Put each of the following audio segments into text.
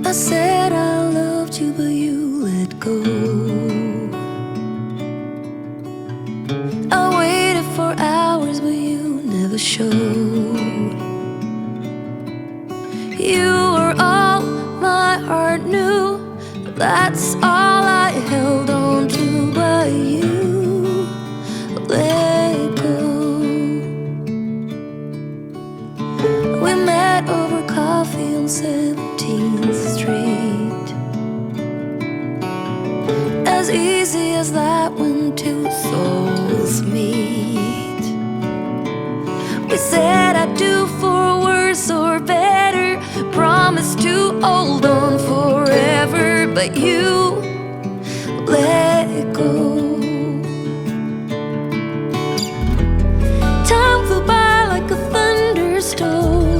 I said I loved you, but you let go. I waited for hours, but you never showed. You were all my heart knew, but that's all I held on to. But you let go. We met over coffee on 17th Street. As easy as that when two souls meet. We said I'd do for worse or better, promised to hold on forever, but you let go. Time flew by like a thunderstorm.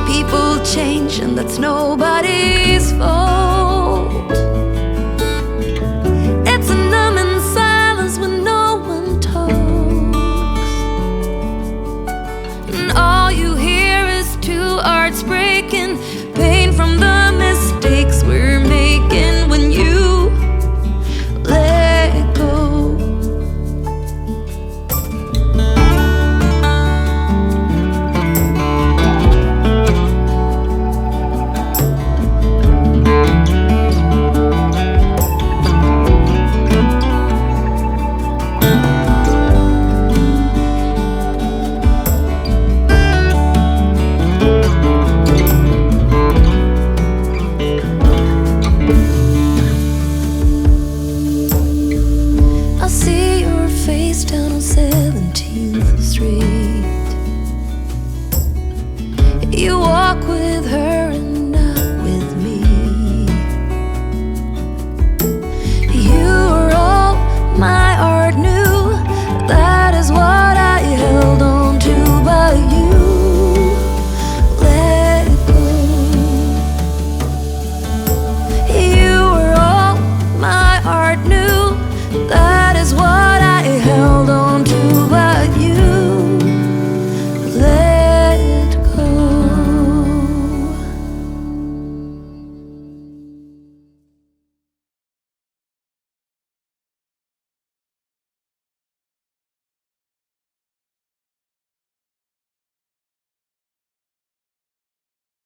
People change and that's nobody's fault. It's a numbing silence when no one talks, and all you hear is two hearts breaking, pain from the mistakes we're making when you let go. I see your face down on 17th Street. You